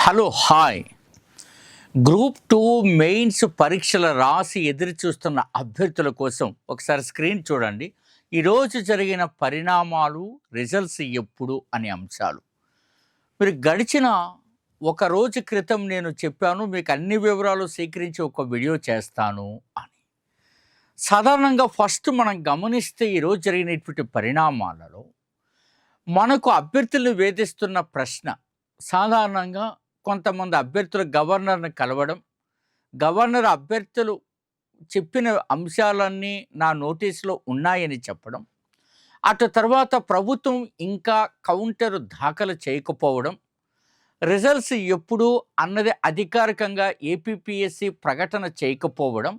Hello hi. Group 2 mains పరీక్షల రాసి ఎదురు చూస్తున్న అభ్యర్థుల కోసం ఒకసారి స్క్రీన్ చూడండి. ఈరోజు జరిగిన పరిణామాలు, రిజల్ట్స్ ఎప్పుడు అనే అంశాలు. మీరు గడిచిన ఒక రోజు క్రితం నేను చెప్పాను మీకు అన్ని వివరాలు సేకరించి ఒక వీడియో చేస్తాను అని. సాధారణంగా ఫస్ట్ మనం గమనిస్తే ఈరోజు జరిగినటువంటి పరిణామాలలో మనకు అభ్యర్థులను వేధిస్తున్న ప్రశ్న సాధారణంగా కొంతమంది అభ్యర్థులు గవర్నర్ని కలవడం, గవర్నర్ అభ్యర్థులు చెప్పిన అంశాలన్నీ నా నోటీసులో ఉన్నాయని చెప్పడం, అటు తర్వాత ప్రభుత్వం ఇంకా కౌంటర్ దాఖలు చేయకపోవడం, రిజల్ట్స్ ఎప్పుడు అన్నది అధికారికంగా ఏపీపీఎస్సీ ప్రకటన చేయకపోవడం,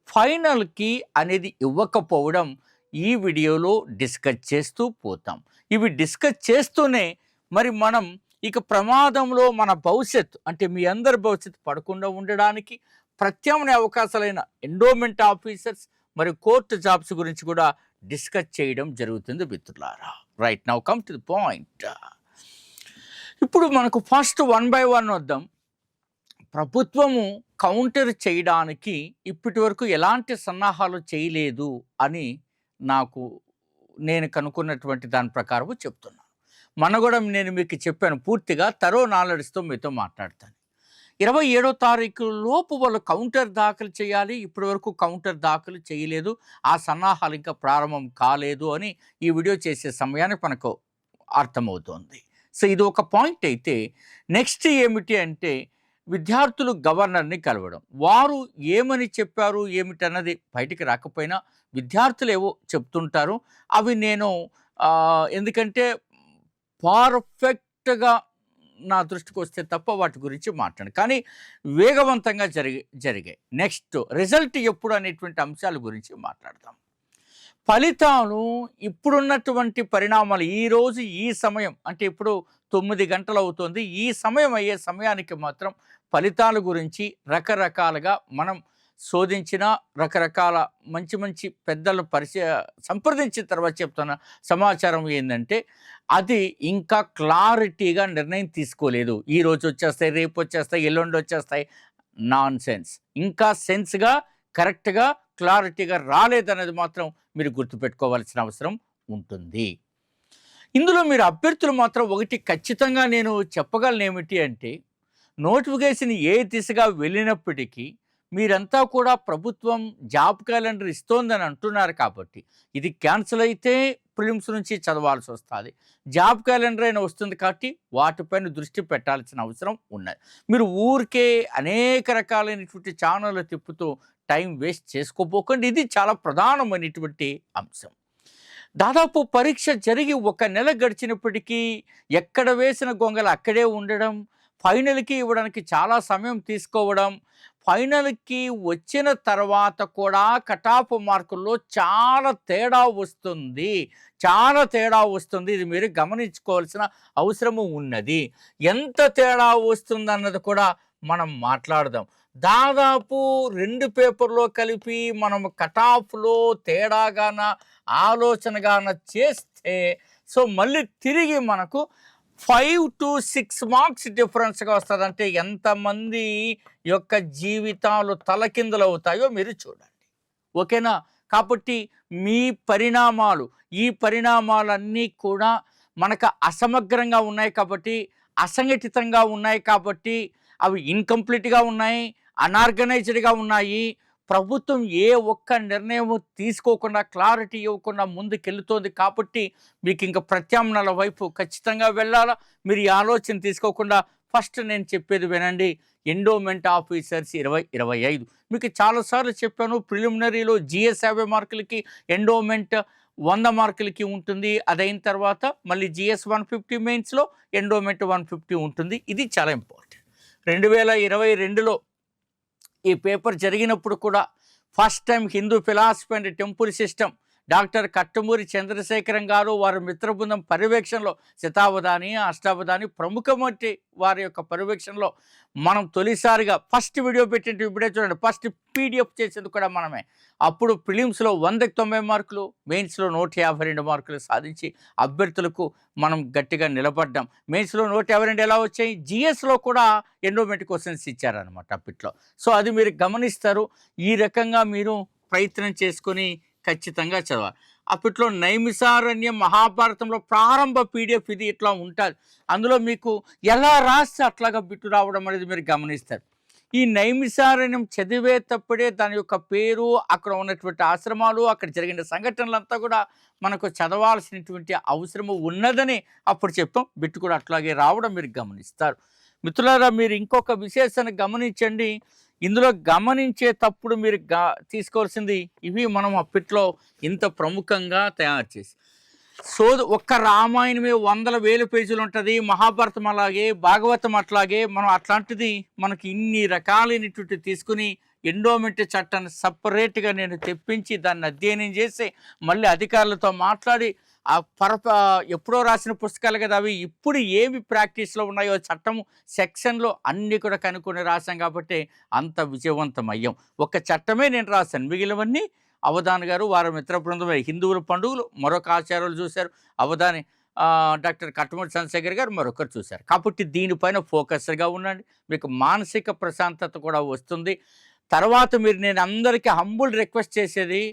ఫైనల్కి అనేది ఇవ్వకపోవడం ఈ వీడియోలో డిస్కస్ చేస్తూ పోతాం. ఇవి డిస్కస్ చేస్తూనే మరి మనం ఇక ప్రమాదంలో మన భవిష్యత్తు అంటే మీ అందరి భవిష్యత్తు పడకుండా ఉండడానికి ప్రత్యామ్నాయ అవకాశాలైన ఎండోమెంట్ ఆఫీసర్స్ మరియు కోర్టు జాబ్స్ గురించి కూడా డిస్కస్ చేయడం జరుగుతుంది మిత్రులారా. Right now come to the point. ఇప్పుడు మనకు ఫస్ట్ 1 by 1 వద్దాం. ప్రభుత్వము కౌంటర్ చేయడానికి ఇప్పటి వరకు ఎలాంటి సన్నాహాలు చేయలేదు అని నేను కనుక్కున్నటువంటి దాని ప్రకారం చెప్తున్నాను. మన కూడా నేను మీకు చెప్పాను, పూర్తిగా తరో నాలెడ్జ్తో మీతో మాట్లాడతాను. 27వ తారీఖు లోపు వాళ్ళు కౌంటర్ దాఖలు చేయాలి. ఇప్పటి వరకు కౌంటర్ దాఖలు చేయలేదు, ఆ సన్నాహాలు ఇంకా ప్రారంభం కాలేదు అని ఈ వీడియో చేసే సమయానికి మనకు అర్థమవుతోంది. సో ఇది ఒక పాయింట్. అయితే నెక్స్ట్ ఏమిటి అంటే విద్యార్థులు గవర్నర్ని కలవడం. వారు ఏమని చెప్పారు ఏమిటన్నది బయటికి రాకపోయినా విద్యార్థులు ఏవో చెప్తుంటారు. అవి నేను ఎందుకంటే పర్ఫెక్ట్గా నా దృష్టికి వస్తే తప్ప వాటి గురించి మాట్లాడు, కానీ వేగవంతంగా జరిగాయి. నెక్స్ట్ రిజల్ట్ ఎప్పుడు అనేటువంటి అంశాల గురించి మాట్లాడదాం. ఫలితాలు ఇప్పుడున్నటువంటి పరిణామాలు ఈరోజు ఈ సమయం అంటే ఇప్పుడు 9 గంటలు అవుతుంది. ఈ సమయం అయ్యే సమయానికి మాత్రం ఫలితాల గురించి రకరకాలుగా మనం శోధించిన రకరకాల మంచి పెద్దలు సంప్రదించిన తర్వాత చెప్తున్న సమాచారం ఏంటంటే అది ఇంకా క్లారిటీగా నిర్ణయం తీసుకోలేదు. ఈరోజు వచ్చేస్తాయి, రేపు వచ్చేస్తాయి, ఎల్లుండి వచ్చేస్తాయి, నాన్ సెన్స్. ఇంకా సెన్స్గా కరెక్ట్గా క్లారిటీగా రాలేదనేది మాత్రం మీరు గుర్తుపెట్టుకోవాల్సిన అవసరం ఉంటుంది. ఇందులో మీరు అభ్యర్థులు మాత్రం ఒకటి ఖచ్చితంగా నేను చెప్పగలను ఏమిటి అంటే నోటిఫికేషన్ ఏ దిశగా వెళ్ళినప్పటికీ మీరంతా కూడా ప్రభుత్వం జాబ్ క్యాలెండర్ ఇస్తోందని అంటున్నారు కాబట్టి ఇది క్యాన్సిల్ అయితే ప్రిలిమ్స్ నుంచి చదవాల్సి వస్తుంది. జాబ్ క్యాలెండర్ అయినా వస్తుంది కాబట్టి వాటిపైన దృష్టి పెట్టాల్సిన అవసరం ఉన్నది. మీరు ఊరికే అనేక రకాలైనటువంటి ఛానళ్ళు తిప్పుతూ టైం వేస్ట్ చేసుకోపోకండి. ఇది చాలా ప్రధానమైనటువంటి అంశం. దాదాపు పరీక్ష జరిగి 1 నెల గడిచినప్పటికీ ఎక్కడ వేసిన గొంగలు అక్కడే ఉండడం, ఫైనల్కి ఇవ్వడానికి చాలా సమయం తీసుకోవడం, ఫైనల్కి వచ్చిన తర్వాత కూడా కటాఫ్ మార్కుల్లో చాలా తేడా వస్తుంది. ఇది మీరు గమనించుకోవాల్సిన అవసరము ఉన్నది. ఎంత తేడా వస్తుందన్నది కూడా మనం మాట్లాడదాం. దాదాపు 2 పేపర్లో కలిపి మనం కటాఫ్లో తేడాగాన ఆలోచనగాన చేస్తే సో మళ్ళీ తిరిగి మనకు 5 to 6 మార్క్స్ డిఫరెన్స్గా వస్తుంది. అంటే ఎంతమంది యొక్క జీవితాలు తలకిందులు అవుతాయో మీరు చూడండి. ఓకేనా? కాబట్టి ఈ పరిణామాలన్నీ కూడా మనకు అసమగ్రంగా ఉన్నాయి కాబట్టి, అసంఘటితంగా ఉన్నాయి కాబట్టి, అవి ఇన్కంప్లీట్గా ఉన్నాయి, అనార్గనైజ్డ్గా ఉన్నాయి. ప్రభుత్వం ఏ ఒక్క నిర్ణయం తీసుకోకుండా క్లారిటీ ఇవ్వకుండా ముందుకెళ్తోంది కాబట్టి మీకు ఇంకా ప్రత్యామ్నాయాల వైపు ఖచ్చితంగా వెళ్ళాలా. మీరు ఈ ఆలోచన తీసుకోకుండా ఫస్ట్ నేను చెప్పేది వినండి. ఎండోమెంట్ ఆఫీసర్స్ 2025 మీకు చాలాసార్లు చెప్పాను. ప్రిలిమినరీలో జిఎస్ 50 మార్కులకి, ఎండోమెంట్ 100 మార్కులకి ఉంటుంది. అదైన తర్వాత మళ్ళీ జిఎస్ 150, మెయిన్స్లో ఎండోమెంట్ 150 ఉంటుంది. ఇది చాలా ఇంపార్టెంట్. 2022లో ఈ పేపర్ జరిగినప్పుడు కూడా first time Hindu philosophy and temple system doctor Kattamuri Chandrasekharam గారు వారి మిత్ర బృందం పర్యవేక్షణలో శతావధాని, అష్టావధాని ప్రముఖమంటి వారి యొక్క పర్యవేక్షణలో మనం తొలిసారిగా ఫస్ట్ వీడియో పెట్టినట్టు ఇప్పుడే చూడండి, ఫస్ట్ పీడిఎఫ్ చేసేది కూడా మనమే. అప్పుడు ప్రిలిమ్స్లో 100కి 90 మార్కులు, మెయిన్స్లో 152 మార్కులు సాధించి అభ్యర్థులకు మనం గట్టిగా నిలబడ్డాం. మెయిన్స్లో 152 ఎలా వచ్చాయి? జిఎస్లో కూడా ఎండోమెంట్ క్వశ్చన్స్ ఇచ్చారనమాట అప్పట్లో. సో అది మీరు గమనిస్తారు. ఈ రకంగా మీరు ప్రయత్నం చేసుకొని ఖచ్చితంగా చదవాలి. అప్పట్లో నైమిసారణ్యం మహాభారతంలో ప్రారంభ పీడిఎఫ్ ఇది ఇట్లా ఉంటుంది. అందులో మీకు ఎలా రాస్తే అట్లాగా బిట్టు రావడం అనేది మీరు గమనిస్తారు. ఈ నైమిసారణ్యం చదివేటప్పుడే దాని యొక్క పేరు, అక్కడ ఉన్నటువంటి ఆశ్రమాలు, అక్కడ జరిగిన సంఘటనలంతా కూడా మనకు చదవాల్సినటువంటి అవసరము ఉన్నదని అప్పుడు చెప్పాం. బిట్టు కూడా అట్లాగే రావడం మీరు గమనిస్తారు. మిత్రులారా, మీరు ఇంకొక విశేషాన్ని గమనించండి. ఇందులో గమనించేటప్పుడు మీరు తీసుకోవాల్సింది ఇవి మనం అప్పట్లో ఇంత ప్రముఖంగా తయారు చేసి ఒక్క రామాయణమే 100,000 పేజీలు ఉంటుంది, మహాభారతం అలాగే, భాగవతం అట్లాగే. మనం అట్లాంటిది మనకి ఇన్ని రకాలైనటువంటి తీసుకుని ఎండోమెంట్ చట్టాన్ని సపరేట్గా నేను తెప్పించి దాన్ని అధ్యయనం చేసి మళ్ళీ అధికారులతో మాట్లాడి ఎప్పుడో రాసిన పుస్తకాలు కదా అవి, ఇప్పుడు ఏమి ప్రాక్టీస్లో ఉన్నాయో చట్టము సెక్షన్లో అన్నీ కూడా కనుక్కొని రాశాం కాబట్టి అంత విజయవంతం అయ్యాం. ఒక చట్టమే నేను రాశాను, మిగిలినవన్నీ అవధాని గారు వారి మిత్ర బృందమే. హిందువుల పండుగలు మరొక ఆచారాలు చూశారు, అవధాని డాక్టర్ కట్టమూరి చంద్రశేఖర్ గారు మరొకరు చూశారు. కాబట్టి దీనిపైన ఫోకస్గా ఉండండి, మీకు మానసిక ప్రశాంతత కూడా వస్తుంది. తర్వాత నేను అందరికీ హంబుల్ రిక్వెస్ట్ చేసేది,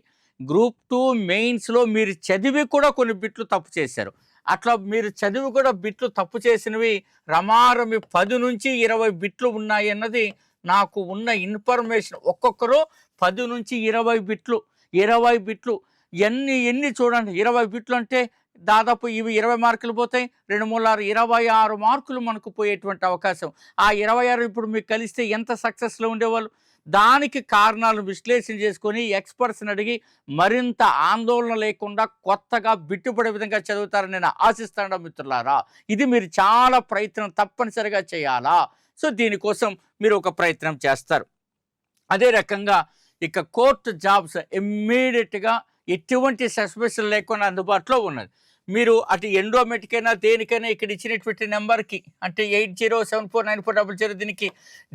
గ్రూప్ 2 మెయిన్స్లో మీరు చదివి కూడా కొన్ని బిట్లు తప్పు చేశారు. అట్లా మీరు చదివి కూడా బిట్లు తప్పు చేసినవి రమారమి 10 నుంచి 20 బిట్లు ఉన్నాయి అన్నది నాకు ఉన్న ఇన్ఫర్మేషన్. ఒక్కొక్కరు 10 నుంచి 20 బిట్లు, 20 బిట్లు ఎన్ని చూడండి. 20 బిట్లు అంటే దాదాపు ఇవి 20 మార్కులు పోతాయి, 2 3 6 26 మార్కులు మనకు పోయేటువంటి అవకాశం. ఆ 26 ఇప్పుడు మీకు కలిస్తే ఎంత సక్సెస్లో ఉండేవాళ్ళు? దానికి కారణాలను విశ్లేషణ చేసుకొని ఎక్స్పర్ట్స్ని అడిగి మరింత ఆందోళన లేకుండా కొత్తగా బిట్టుపడే విధంగా చదువుతారని నేను ఆశిస్తాను మిత్రులారా. ఇది మీరు చాలా ప్రయత్నం తప్పనిసరిగా చేయాలా. సో దీనికోసం మీరు ఒక ప్రయత్నం చేస్తారు. అదే రకంగా ఇక కోర్టు జాబ్స్ ఇమ్మీడియట్గా ఎటువంటి సస్పెన్షన్ లేకుండా అందుబాటులో ఉన్నది. మీరు అటు ఎండోమెంట్కైనా దేనికైనా ఇక్కడ ఇచ్చినటువంటి నెంబర్కి అంటే 80749400 దీనికి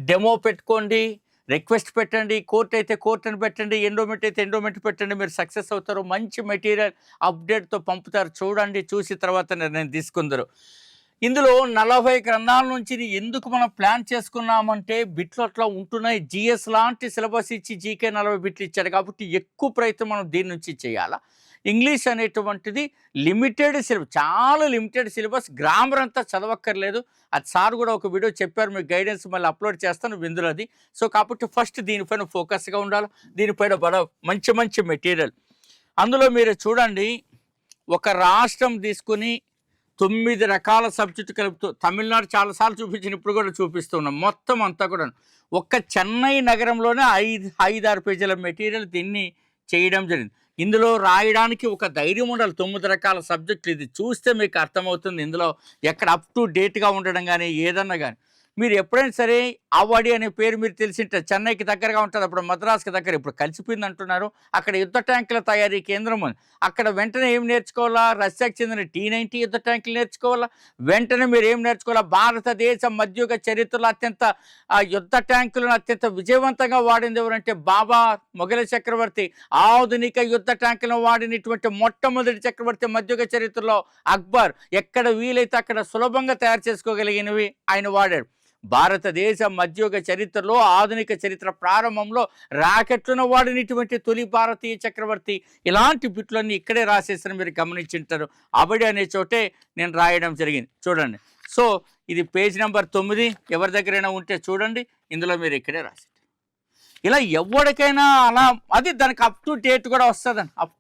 డెమో పెట్టుకోండి, రిక్వెస్ట్ పెట్టండి. కోర్టు అయితే కోర్టుని పెట్టండి, ఎండోమెంట్ అయితే ఎండోమెంట్ పెట్టండి. మీరు సక్సెస్ అవుతారు. మంచి మెటీరియల్ అప్డేట్తో పంపుతారు. చూడండి, చూసి తర్వాత నిర్ణయం తీసుకుందరు. ఇందులో 40 గ్రంథాల నుంచి ఎందుకు మనం ప్లాన్ చేసుకున్నామంటే బిట్లు అట్లా ఉంటున్నాయి. జిఎస్ లాంటి సిలబస్ ఇచ్చి జీకే 40 బిట్లు ఇచ్చారు కాబట్టి ఎక్కువ ప్రయత్నం మనం దీని నుంచి చేయాలా. ఇంగ్లీష్ అనేటువంటిది లిమిటెడ్ సిలబస్, చాలా లిమిటెడ్ సిలబస్, గ్రామర్ అంతా చదవక్కర్లేదు. అది సార్ కూడా ఒక వీడియో చెప్పారు, మీకు గైడెన్స్ మళ్ళీ అప్లోడ్ చేస్తాను విందులో అది. సో కాబట్టి ఫస్ట్ దీనిపైన ఫోకస్గా ఉండాలి, దీనిపైన మంచి మెటీరియల్. అందులో మీరు చూడండి, ఒక రాష్ట్రం తీసుకుని 9 రకాల సబ్జెక్టు కలుపుతూ, తమిళనాడు చాలాసార్లు చూపించిన ఇప్పుడు కూడా చూపిస్తున్నాం. మొత్తం అంతా కూడా ఒక్క చెన్నై నగరంలోనే 5-6 పేజీల మెటీరియల్ దీన్ని చేయడం జరిగింది. ఇందులో రాయడానికి ఒక ధైర్యం ఉండాలి. 9 రకాల సబ్జెక్టులు, ఇది చూస్తే మీకు అర్థమవుతుంది. ఇందులో ఎక్కడ అప్ టు డేట్గా ఉండడం కానీ ఏదన్నా కానీ. మీరు ఎప్పుడైనా సరే అవడి అనే పేరు మీరు తెలిసింటే చెన్నైకి దగ్గరగా ఉంటుంది, అప్పుడు మద్రాస్కి దగ్గర, ఇప్పుడు కలిసిపోయింది అంటున్నారు. అక్కడ యుద్ధ ట్యాంకుల తయారీ కేంద్రం ఉంది. అక్కడ వెంటనే ఏం నేర్చుకోవాలా? రష్యాకి చెందిన T-90 యుద్ధ ట్యాంకులు నేర్చుకోవాలా. వెంటనే మీరు ఏం నేర్చుకోవాలా? భారతదేశ మధ్యయుగ చరిత్రలో అత్యంత యుద్ధ ట్యాంకులను అత్యంత విజయవంతంగా వాడింది ఎవరంటే బాబా మొఘల చక్రవర్తి. ఆధునిక యుద్ధ ట్యాంకులను వాడినటువంటి మొట్టమొదటి చక్రవర్తి మధ్యయుగ చరిత్రలో అక్బర్. ఎక్కడ వీలైతే అక్కడ సులభంగా తయారు చేసుకోగలిగినవి ఆయన వాడాడు. భారతదేశ మధ్యయుగ చరిత్రలో ఆధునిక చరిత్ర ప్రారంభంలో రాకెట్లను వాడినటువంటి తొలి భారతీయ చక్రవర్తి. ఇలాంటి బిట్లన్నీ ఇక్కడే రాసేసిన మీరు గమనించుంటారు. అవడి అనే చోటే నేను రాయడం జరిగింది. చూడండి, సో ఇది పేజ్ నెంబర్ 9. ఎవరి దగ్గరైనా ఉంటే చూడండి, ఇందులో మీరు ఇక్కడే రాసి ఇలా ఎవరికైనా అలా అది దానికి అప్ టు డేట్ కూడా వస్తుందండి. అప్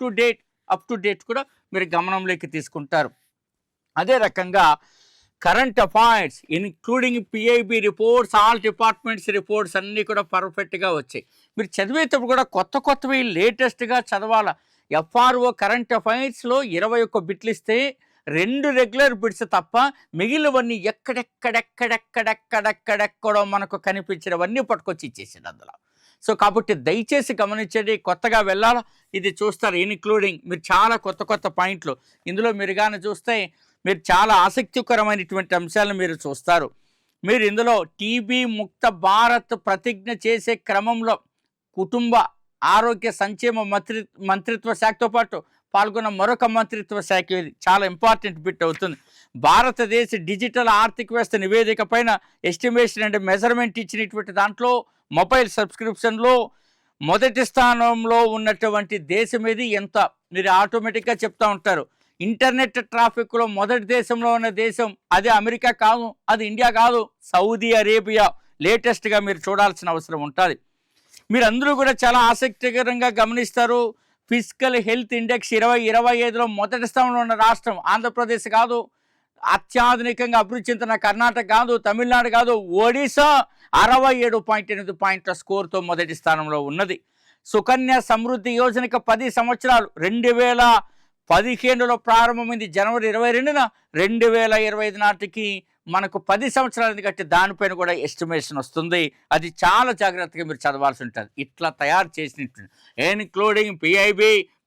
టు డేట్ కూడా మీరు గమనంలోకి తీసుకుంటారు. అదే రకంగా current affairs including PIB reports, all departments reports అన్నీ కూడా పర్ఫెక్ట్గా వచ్చాయి. మీరు చదివేటప్పుడు కూడా కొత్తవి లేటెస్ట్గా చదవాలా. FRO కరెంట్ అఫైర్స్లో 21 బిట్లు ఇస్తే 2 రెగ్యులర్ బిట్స్ తప్ప మిగిలినవన్నీ ఎక్కడెక్కడో మనకు కనిపించినవన్నీ పట్టుకొచ్చి ఇచ్చేసాడు అందులో. సో కాబట్టి దయచేసి గమనించండి, కొత్తగా వెళ్ళాలా ఇది చూస్తారు, ఇన్క్లూడింగ్ మీరు చాలా కొత్త కొత్త పాయింట్లు ఇందులో మీరు కానీ చూస్తే మీరు చాలా ఆసక్తికరమైనటువంటి అంశాలను మీరు చూస్తారు. మీరు ఇందులో టీబీ ముక్త భారత్ ప్రతిజ్ఞ చేసే క్రమంలో కుటుంబ ఆరోగ్య సంక్షేమ మంత్రిత్వ శాఖతో పాటు పాల్గొన్న మరొక మంత్రిత్వ శాఖ, ఇది చాలా ఇంపార్టెంట్ బిట్ అవుతుంది. భారతదేశ డిజిటల్ ఆర్థిక వ్యవస్థ నివేదిక పైన ఎస్టిమేషన్ అండ్ మెజర్మెంట్ ఇచ్చినటువంటి దాంట్లో మొబైల్ సబ్స్క్రిప్షన్లో మొదటి స్థానంలో ఉన్నటువంటి దేశం ఏది, ఎంత మీరు ఆటోమేటిక్గా చెప్తా ఉంటారు. ఇంటర్నెట్ ట్రాఫిక్లో మొదటి దేశంలో ఉన్న దేశం అది అమెరికా కాదు, అది ఇండియా కాదు, సౌదీ అరేబియా. లేటెస్ట్గా మీరు చూడాల్సిన అవసరం ఉంటుంది. మీరు అందరూ కూడా చాలా ఆసక్తికరంగా గమనిస్తారు. ఫిజికల్ హెల్త్ ఇండెక్స్ 2025లో మొదటి స్థానంలో ఉన్న రాష్ట్రం ఆంధ్రప్రదేశ్ కాదు, అత్యాధునికంగా అభివృద్ధి చెందిన కర్ణాటక కాదు, తమిళనాడు కాదు, ఒడిశా 67.8 పాయింట్ల స్కోర్తో మొదటి స్థానంలో ఉన్నది. సుకన్య సమృద్ధి యోజనకు 10 సంవత్సరాలు 2015లో ప్రారంభమైంది. జనవరి 22న 2025 నాటికి మనకు 10 సంవత్సరాలు కట్టి దానిపైన కూడా ఎస్టిమేషన్ వస్తుంది. అది చాలా జాగ్రత్తగా మీరు చదవాల్సి ఉంటుంది. ఇట్లా తయారు చేసినట్టు ఇన్క్లూడింగ్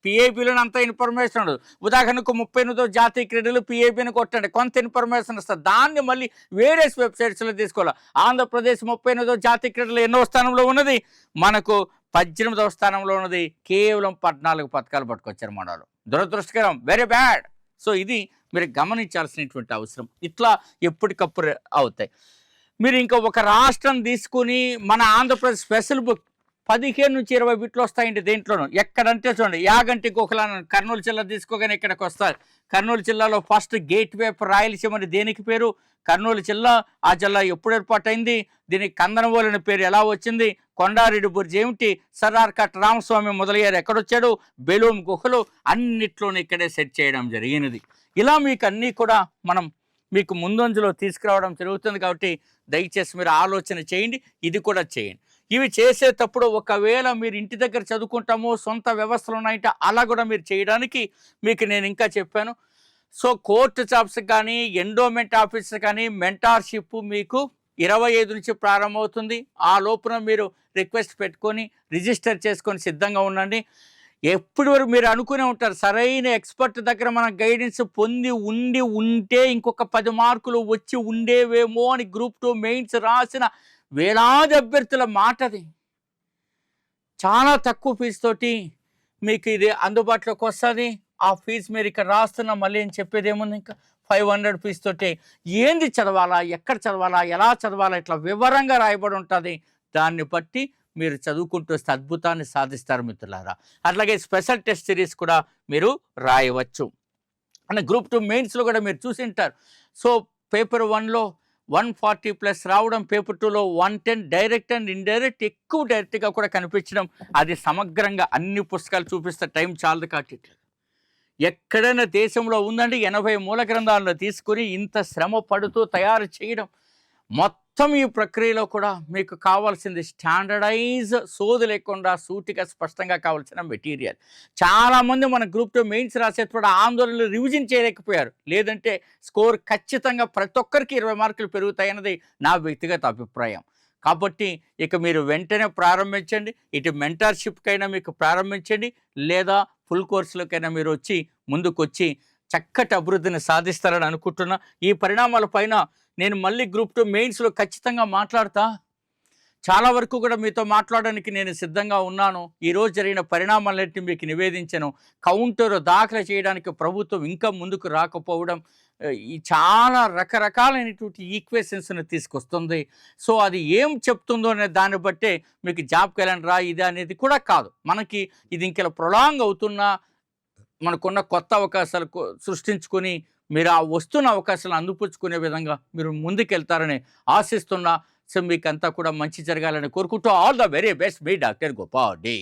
పిఐబిలోని అంత ఇన్ఫర్మేషన్ ఉండదు. ఉదాహరణకు 38వ జాతీయ క్రీడలు పిఐబిని కొట్టండి, కొంత ఇన్ఫర్మేషన్ వస్తుంది. దాన్ని మళ్ళీ వేరే వెబ్సైట్స్లో తీసుకోవాలి. ఆంధ్రప్రదేశ్ 38వ జాతీయ క్రీడలు ఎన్నో స్థానంలో ఉన్నది, మనకు 18వ స్థానంలో ఉన్నది. కేవలం 14 పథకాలు పట్టుకొచ్చారు మన వాళ్ళు. దురదృష్టకరం, వెరీ బ్యాడ్. సో ఇది మీరు గమనించాల్సినటువంటి అవసరం. ఇట్లా ఎప్పటికప్పుడు అవుతాయి. మీరు ఇంకా ఒక రాష్ట్రం తీసుకుని మన ఆంధ్రప్రదేశ్ స్పెషల్ బుక్ 15 నుంచి 20 బిట్లు వస్తాయండి దేంట్లోనూ. ఎక్కడంటే చూడండి, యాగంటి గోకులాన్ని కర్నూలు జిల్లా తీసుకోగానే ఇక్కడికి వస్తారు. కర్నూలు జిల్లాలో ఫస్ట్ గేట్వే రాయలసీమ అని దేనికి పేరు, కర్నూలు జిల్లా. ఆ జిల్లా ఎప్పుడు ఏర్పాటైంది, దీనికి కందనవోలు అనే పేరు ఎలా వచ్చింది, కొండారెడ్డి బుర్జి ఏమిటి, సర్దార్ కట్ రామస్వామి మొదలయ్యారు ఎక్కడొచ్చాడు, బెలూమ్ గుహలు, అన్నిట్లోనూ ఇక్కడే సెట్ చేయడం జరిగినది. ఇలా మీకు అన్నీ కూడా మనం మీకు ముందంజలో తీసుకురావడం జరుగుతుంది. కాబట్టి దయచేసి మీరు ఆలోచన చేయండి, ఇది కూడా చేయండి. ఇవి చేసేటప్పుడు ఒకవేళ మీరు ఇంటి దగ్గర చదువుకుంటామో సొంత వ్యవస్థలు ఉన్నాయంటే అలా కూడా మీరు చేయడానికి మీకు నేను ఇంకా చెప్పాను. సో కోర్టు జాబ్స్ కానీ, ఎండోమెంట్ ఆఫీసర్ కానీ మెంటార్షిప్ మీకు 25 నుంచి ప్రారంభమవుతుంది. ఆ లోపున మీరు రిక్వెస్ట్ పెట్టుకొని రిజిస్టర్ చేసుకొని సిద్ధంగా ఉండండి. ఎప్పటి వరకు మీరు అనుకునే ఉంటారు, సరైన ఎక్స్పర్ట్ దగ్గర మనం గైడెన్స్ పొంది ఉంటే ఇంకొక 10 మార్కులు వచ్చి ఉండేవేమో అని గ్రూప్ 2 మెయిన్స్ రాసిన వేలాది అభ్యర్థుల మాటది. చాలా తక్కువ ఫీజుతోటి మీకు ఇది అందుబాటులోకి వస్తుంది. ఆ ఫీజు మీరు ఇక్కడ రాస్తున్నా మళ్ళీ ఏం చెప్పేది ఏముంది, ఇంకా 500 ఫీజుతోటి ఏంది చదవాలా, ఎక్కడ చదవాలా, ఎలా చదవాలా, ఇట్లా వివరంగా రాయబడి ఉంటుంది. దాన్ని బట్టి మీరు చదువుకుంటూ వస్తే అద్భుతాన్ని సాధిస్తారు మిత్రులారా. అట్లాగే స్పెషల్ టెస్ట్ సిరీస్ కూడా మీరు రాయవచ్చు. అంటే గ్రూప్ 2 మెయిన్స్లో కూడా మీరు చూసి ఉంటారు. సో పేపర్ 1లో 140+ రావడం, పేపర్ 2లో 110 డైరెక్ట్ అండ్ ఇండైరెక్ట్, ఎక్కువ డైరెక్ట్గా కూడా కనిపించడం. అది సమగ్రంగా అన్ని పుస్తకాలు చూపిస్తే టైం చాలదు కాబట్టి ఎక్కడైనా దేశంలో ఉందండి 80 మూల గ్రంథాలను తీసుకుని ఇంత శ్రమ పడుతూ తయారు చేయడం. మొత్తం ఈ ప్రక్రియలో కూడా మీకు కావాల్సింది స్టాండర్డైజ్, సోది లేకుండా సూటిగా స్పష్టంగా కావాల్సిన మెటీరియల్. చాలామంది మన గ్రూప్ 2 మెయిన్స్ రాసేటప్పుడు ఆందోళనలు రివిజన్ చేయలేకపోయారు. లేదంటే స్కోర్ ఖచ్చితంగా ప్రతి ఒక్కరికి 20 మార్కులు పెరుగుతాయన్నది నా వ్యక్తిగత అభిప్రాయం. కాబట్టి ఇక మీరు వెంటనే ప్రారంభించండి. ఇటు మెంటర్షిప్కైనా మీకు ప్రారంభించండి, లేదా ఫుల్ కోర్సులకైనా మీరు ముందుకు వచ్చి చక్కటి అభివృద్ధిని సాధిస్తారని అనుకుంటున్నా. ఈ పరిణామాల పైన నేను మళ్ళీ గ్రూప్ 2 మెయిన్స్లో ఖచ్చితంగా మాట్లాడతా. చాలా వరకు కూడా మీతో మాట్లాడడానికి నేను సిద్ధంగా ఉన్నాను. ఈరోజు జరిగిన పరిణామాలన్నింటినీ మీకు నివేదించను. కౌంటర్ దాఖలు చేయడానికి ప్రభుత్వం ఇంకా ముందుకు రాకపోవడం ఈ చాలా రకరకాలైనటువంటి ఈక్వేషన్స్ని తీసుకొస్తుంది. సో అది ఏం చెప్తుందో అనే దాన్ని బట్టే మీకు జాబ్ క్యాలెండరా ఇది అనేది కూడా కాదు. మనకి ఇది ఇంకా ప్రొలాంగ్ అవుతున్నా మనకున్న కొత్త అవకాశాలు సృష్టించుకొని మీరు ఆ వస్తున్న అవకాశాలను అందిపుచ్చుకునే విధంగా మీరు ముందుకెళ్తారని ఆశిస్తున్నా. సో మీకంతా కూడా మంచి జరగాలని కోరుకుంటూ all the very best, me doctor Gopal day.